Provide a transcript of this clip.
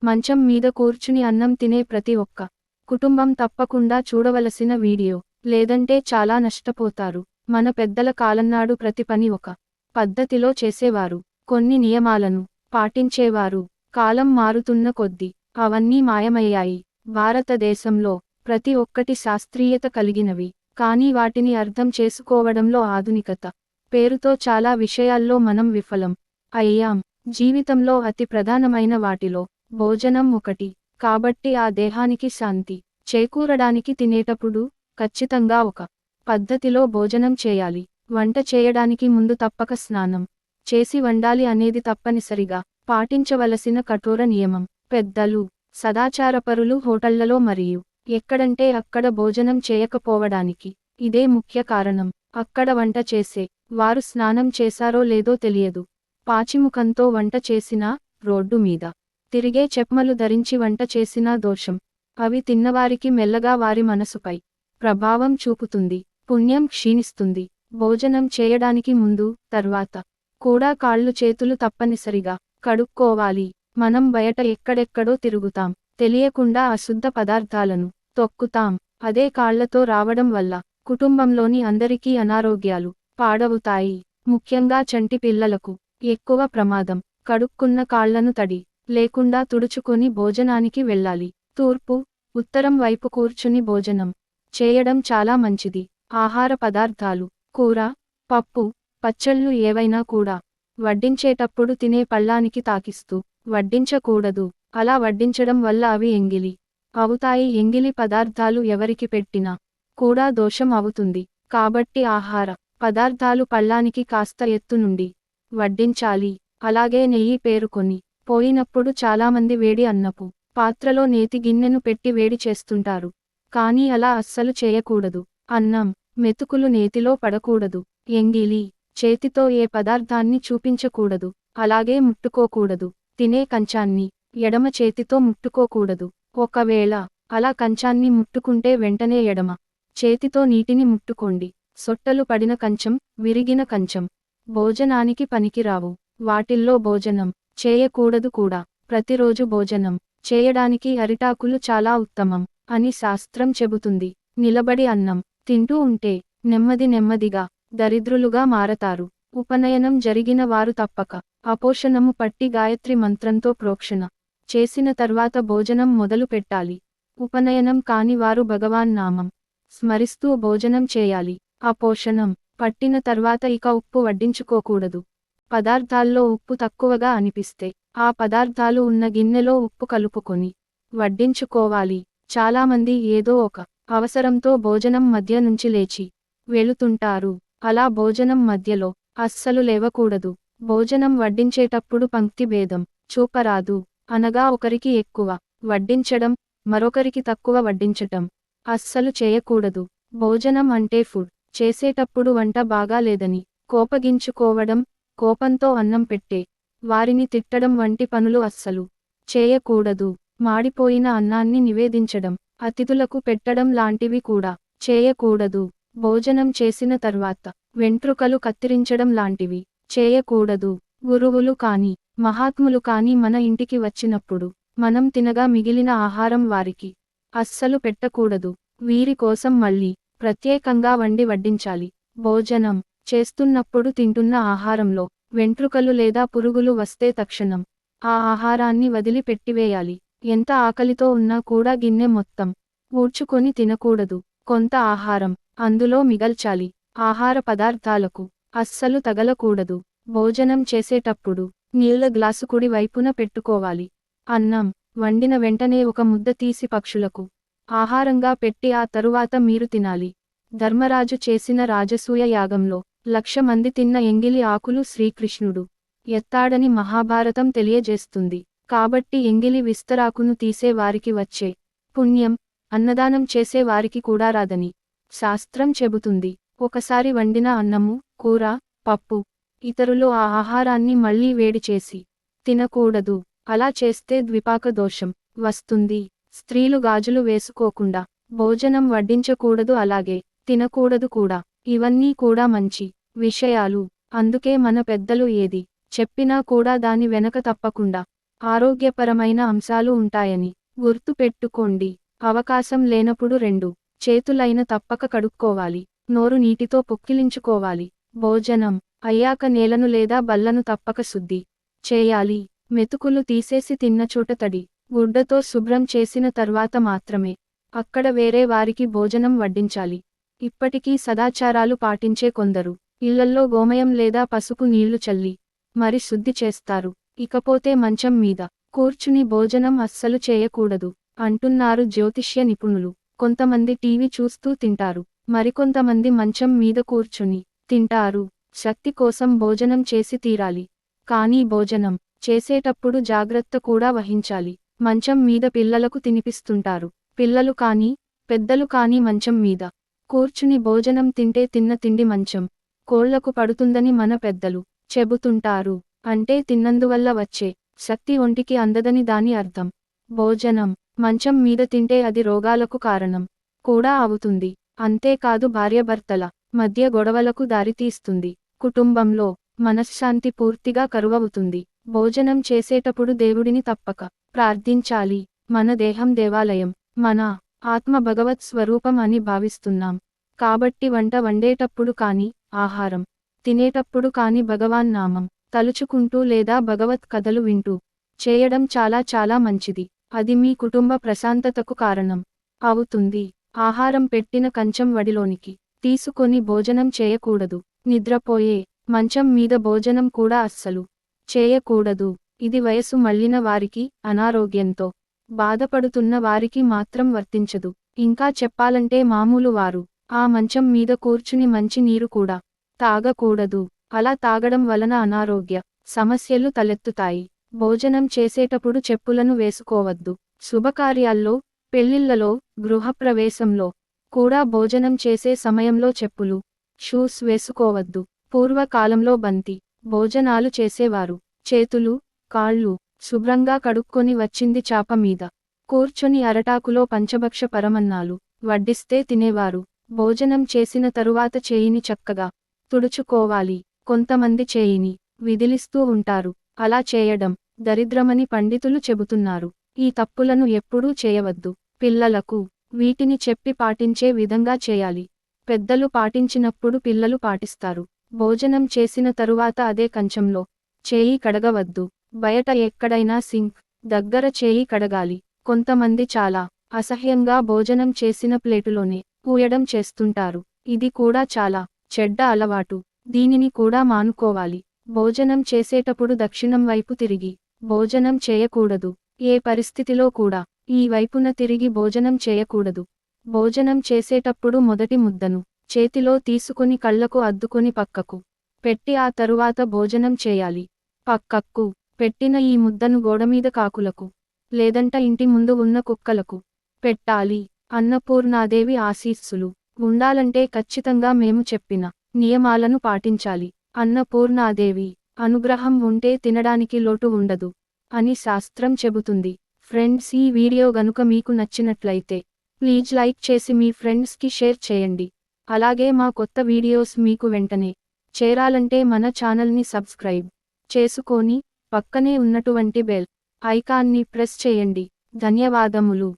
మంచం మీద కూర్చుని అన్నం తినే ప్రతి ఒక్క కుటుంబం తప్పకుండా చూడవలసిన వీడియో, లేదంటే చాలా నష్టపోతారు. మన పెద్దల కాలంనాడు ప్రతి పని ఒక పద్ధతిలో చేసేవారు, కొన్ని నియమాలను పాటించేవారు. కాలం మారుతున్న కొద్దీ అవన్నీ మాయమయ్యాయి. భారతదేశంలో ప్రతి ఒక్కటి శాస్త్రీయత కలిగినవి, కానీ వాటిని అర్థం చేసుకోవడంలో ఆధునికత పేరుతో చాలా విషయాల్లో మనం విఫలం అయ్యాం. జీవితంలో అతి ప్రధానమైన వాటిలో భోజనం ఒకటి. కాబట్టి ఆ దేహానికి శాంతి చేకూరడానికి తినేటప్పుడు ఖచ్చితంగా ఒక పద్ధతిలో భోజనం చేయాలి. వంట చేయడానికి ముందు తప్పక స్నానం చేసి వండాలి అనేది తప్పనిసరిగా పాటించవలసిన కఠోర నియమం. పెద్దలు, సదాచారపరులు హోటళ్లలో మరియు ఎక్కడంటే అక్కడ భోజనం చేయకపోవడానికి ఇదే ముఖ్య కారణం. అక్కడ వంట చేసే వారు స్నానం చేశారో లేదో తెలియదు. పాచిముఖంతో వంట చేసినా, రోడ్డు మీద తిరిగే చెప్మలు ధరించి వంట చేసినా దోషం. అవి తిన్నవారికి మెల్లగా వారి మనసుపై ప్రభావం చూపుతుంది, పుణ్యం క్షీణిస్తుంది. భోజనం చేయడానికి ముందు, తర్వాత కూడా కాళ్ళు చేతులు తప్పనిసరిగా కడుక్కోవాలి. మనం బయట ఎక్కడెక్కడో తిరుగుతాం, తెలియకుండా అశుద్ధ పదార్థాలను తొక్కుతాం. అదే కాళ్లతో రావడం వల్ల కుటుంబంలోని అందరికీ అనారోగ్యాలు పాడవుతాయి. ముఖ్యంగా చంటి పిల్లలకు ఎక్కువ ప్రమాదం. కడుక్కున్న కాళ్లను తడి లేకుండా తుడుచుకొని భోజనానికి వెళ్ళాలి. తూర్పు, ఉత్తరం వైపు కూర్చుని భోజనం చేయడం చాలా మంచిది. ఆహార పదార్థాలు, కూర, పప్పు, పచ్చళ్ళు ఏవైనా కూడా వడ్డించేటప్పుడు తినే పళ్ళానికి తాకిస్తూ వడ్డించకూడదు. అలా వడ్డించడం వల్ల అవి ఎంగిలి అవుతాయి. ఎంగిలి పదార్థాలు ఎవరికి పెట్టినా కూడా దోషం అవుతుంది. కాబట్టి ఆహార పదార్థాలు పళ్ళానికి కాస్త ఎత్తు నుండి వడ్డించాలి. అలాగే నెయ్యి పేరుకొని పోయినప్పుడు చాలామంది వేడి అన్నపు పాత్రలో నేతి గిన్నెను పెట్టి వేడి చేస్తుంటారు. కానీ అలా అస్సలు చేయకూడదు. అన్నం మెతుకులు నేతిలో పడకూడదు. ఎంగిలి చేతితో ఏ పదార్థాన్ని చూపించకూడదు. అలాగే ముట్టుకోకూడదు. తినే కంచాన్ని ఎడమ చేతితో ముట్టుకోకూడదు. ఒకవేళ అలా కంచాన్ని ముట్టుకుంటే వెంటనే ఎడమ చేతితో నీటిని ముట్టుకోండి. సొట్టలు పడిన కంచం, విరిగిన కంచం భోజనానికి పనికిరావు. వాటిల్లో భోజనం చేయకూడదు కూడా. ప్రతిరోజు భోజనం చేయడానికి అరిటాకులు చాలా ఉత్తమం అని శాస్త్రం చెబుతుంది. నిలబడి అన్నం తింటూ ఉంటే నెమ్మదిగా దరిద్రులుగా మారతారు. ఉపనయనం జరిగిన వారు తప్పక అపోషణము పట్టి గాయత్రి మంత్రంతో ప్రోక్షణ చేసిన తర్వాత భోజనం మొదలు పెట్టాలి. ఉపనయనం కాని వారు భగవాన్ నామం స్మరిస్తూ భోజనం చేయాలి. అపోషణం పట్టిన తర్వాత ఇక ఉప్పు వడ్డించుకోకూడదు. పదార్థాల్లో ఉప్పు తక్కువగా అనిపిస్తే ఆ పదార్థాలు ఉన్న గిన్నెలో ఉప్పు కలుపుకొని వడ్డించుకోవాలి. చాలామంది ఏదో ఒక అవసరంతో భోజనం మధ్య నుంచి లేచి వెళుతుంటారు. అలా భోజనం మధ్యలో అస్సలు లేవకూడదు. భోజనం వడ్డించేటప్పుడు పంక్తి భేదం చూపరాదు. అనగా ఒకరికి ఎక్కువ వడ్డించడం, మరొకరికి తక్కువ వడ్డించటం అస్సలు చేయకూడదు. భోజనం అంటే ఫుడ్ చేసేటప్పుడు వంట బాగా లేదని కోపగించుకోవడం, కోపంతో అన్నం పెట్టే వారిని తిట్టడం వంటి పనులు అస్సలు చేయకూడదు. మాడిపోయిన అన్నాన్ని నివేదించడం, అతిథులకు పెట్టడం లాంటివి కూడా చేయకూడదు. భోజనం చేసిన తర్వాత వెంట్రుకలు కత్తిరించడం లాంటివి చేయకూడదు. గురువులు కాని, మహాత్ములు కాని మన ఇంటికి వచ్చినప్పుడు మనం తినగా మిగిలిన ఆహారం వారికి అస్సలు పెట్టకూడదు. వీరి కోసం మళ్ళీ ప్రత్యేకంగా వండి వడ్డించాలి. భోజనం చేస్తున్నప్పుడు తింటున్న ఆహారంలో వెంట్రుకలు లేదా పురుగులు వస్తే తక్షణం ఆ ఆహారాన్ని వదిలి పెట్టివేయాలి. ఎంత ఆకలితో ఉన్నా కూడా గిన్నె మొత్తం ఊడ్చుకొని తినకూడదు. కొంత ఆహారం అందులో మిగల్చాలి. ఆహార పదార్థాలకు అస్సలు తగలకూడదు. భోజనం చేసేటప్పుడు నీళ్ల గ్లాసు కుడి వైపున పెట్టుకోవాలి. అన్నం వండిన వెంటనే ఒక ముద్ద తీసి పక్షులకు ఆహారంగా పెట్టి ఆ తరువాత మీరు తినాలి. ధర్మరాజు చేసిన రాజసూయ యాగంలో 1,00,000 మంది తిన్న ఎంగిలి ఆకులు శ్రీకృష్ణుడు ఎత్తాడని మహాభారతం తెలియజేస్తుంది. కాబట్టి ఎంగిలి విస్తరాకును తీసే వారికి వచ్చే పుణ్యం అన్నదానం చేసే వారికి కూడా రాదని శాస్త్రం చెబుతుంది. ఒకసారి వండిన అన్నము, కూర, పప్పు, ఇతరులు ఆ ఆహారాన్ని మళ్లీ వేడి చేసి తినకూడదు. అలా చేస్తే ద్విపాక దోషం వస్తుంది. స్త్రీలు గాజులు వేసుకోకుండా భోజనం వడ్డించకూడదు, అలాగే తినకూడదు కూడా. ఇవన్నీ కూడా మంచి విషయాలు. అందుకే మన పెద్దలు ఏది చెప్పినా కూడా దాని వెనక తప్పకుండా ఆరోగ్యపరమైన అంశాలు ఉంటాయని గుర్తు పెట్టుకోండి. అవకాశం లేనప్పుడు 2 చేతులైన తప్పక కడుక్కోవాలి. నోరు నీటితో పుక్కిలించుకోవాలి. భోజనం అయ్యాక నేలను లేదా బల్లను తప్పక శుద్ధి చేయాలి. మెతుకులు తీసేసి తిన్న చోట తడి గుడ్డతో శుభ్రం చేసిన తర్వాత మాత్రమే అక్కడ వేరే వారికి భోజనం వడ్డించాలి. ఇప్పటికీ సదాచారాలు పాటించే కొందరు ఇళ్లల్లో గోమయం లేదా పసుపు నీళ్లు చల్లి మరి శుద్ధి చేస్తారు. ఇకపోతే మంచం మీద కూర్చుని భోజనం అస్సలు చేయకూడదు అంటున్నారు జ్యోతిష్య నిపుణులు. కొంతమంది టీవీ చూస్తూ తింటారు. మరికొంతమంది మంచం మీద కూర్చుని తింటారు. శక్తి కోసం భోజనం చేసి తీరాలి. కానీ భోజనం చేసేటప్పుడు జాగ్రత్త కూడా వహించాలి. మంచం మీద పిల్లలకు తినిపిస్తుంటారు. పిల్లలు కానీ పెద్దలు కానీ మంచం మీద కూర్చుని భోజనం తింటే తిన్న తిండి మంచం కోళ్లకు పడుతుందని మన పెద్దలు చెబుతుంటారు. అంటే తిన్నందువల్ల వచ్చే శక్తి ఒంటికి అందదని దాని అర్థం. భోజనం మంచం మీద తింటే అది రోగాలకు కారణం కూడా అవుతుంది. అంతేకాదు భార్యాభర్తల మధ్య గొడవలకు దారితీస్తుంది. కుటుంబంలో మనశ్శాంతి పూర్తిగా కరువవుతుంది. భోజనం చేసేటప్పుడు దేవుడిని తప్పక ప్రార్థించాలి. మన దేహం దేవాలయం, మన ఆత్మ భగవత్ స్వరూపం అని భావిస్తున్నాం. కాబట్టి వంట వండేటప్పుడు కానీ ఆహారం తినేటప్పుడు కానీ భగవాన్ నామం తలుచుకుంటూ లేదా భగవత్ కథలు వింటూ చేయడం చాలా మంచిది. అది మీ కుటుంబ ప్రశాంతతకు కారణం అవుతుంది. ఆహారం పెట్టిన కంచం వడిలోనికి తీసుకొని భోజనం చేయకూడదు. నిద్రపోయే మంచం మీద భోజనం కూడా అస్సలు చేయకూడదు. ఇది వయసు మళ్ళిన వారికి, అనారోగ్యంతో బాధపడుతున్న వారికి మాత్రం వర్తించదు. ఇంకా చెప్పాలంటే మామూలు వారు ఆ మంచం మీద కూర్చుని మంచి నీరు కూడా తాగకూడదు. అలా తాగడం వలన అనారోగ్య సమస్యలు తలెత్తుతాయి. భోజనం చేసేటప్పుడు చెప్పులను వేసుకోవద్దు. శుభకార్యాల్లో, పెళ్లిళ్లలో, గృహప్రవేశంలో కూడా భోజనం చేసే సమయంలో చెప్పులు, షూస్ వేసుకోవద్దు. పూర్వకాలంలో బంతి భోజనాలు చేసేవారు. చేతులు, కాళ్ళు శుభ్రంగా కడుక్కొని వచ్చింది చాప మీద కూర్చొని అరటాకులో పంచభక్ష పరమన్నాలు వడ్డిస్తే తినేవారు. భోజనం చేసిన తరువాత చేయిని చక్కగా తుడుచుకోవాలి. కొంతమంది చేయిని విదిలిస్తూ ఉంటారు. అలా చేయడం దరిద్రమని పండితులు చెబుతున్నారు. ఈ తప్పులను ఎప్పుడూ చేయవద్దు. పిల్లలకు వీటిని చెప్పి పాటించే విధంగా చేయాలి. పెద్దలు పాటించినప్పుడు పిల్లలు పాటిస్తారు. భోజనం చేసిన తరువాత అదే కంచంలో చేయి కడగవద్దు. బయట ఎక్కడైనా సింక్ దగ్గర చేయి కడగాలి. కొంతమంది చాలా అసహ్యంగా భోజనం చేసిన ప్లేటులోనే పూయడం చేస్తుంటారు. ఇది కూడా చాలా చెడ్డ అలవాటు. దీనిని కూడా మానుకోవాలి. భోజనం చేసేటప్పుడు దక్షిణం వైపు తిరిగి భోజనం చేయకూడదు. ఏ పరిస్థితిలో కూడా ఈ వైపున తిరిగి భోజనం చేయకూడదు. భోజనం చేసేటప్పుడు మొదటి ముద్దను చేతిలో తీసుకొని కళ్ళకు అద్దుకొని పక్కకు పెట్టి ఆ తరువాత భోజనం చేయాలి. పక్కకు పెట్టిన ఈ ముద్దను గోడమీద కాకులకు లేదంట ఇంటి ముందు ఉన్న కుక్కలకు పెట్టాలి. అన్నపూర్ణాదేవి ఆశీస్సులు ఉండాలంటే ఖచ్చితంగా మేము చెప్పిన నియమాలను పాటించాలి. అన్నపూర్ణాదేవి అనుగ్రహం ఉంటే తినడానికి లోటు ఉండదు అని శాస్త్రం చెబుతుంది. ఫ్రెండ్స్, ఈ వీడియో గనుక మీకు నచ్చినట్లయితే ప్లీజ్ లైక్ చేసి మీ ఫ్రెండ్స్కి షేర్ చేయండి. అలాగే మా కొత్త వీడియోస్ మీకు వెంటనే చేరాలంటే మన ఛానల్ని సబ్స్క్రైబ్ చేసుకొని పక్కనే ఉన్నటువంటి బెల్ ఐకాన్ని ప్రెస్ చేయండి. ధన్యవాదములు.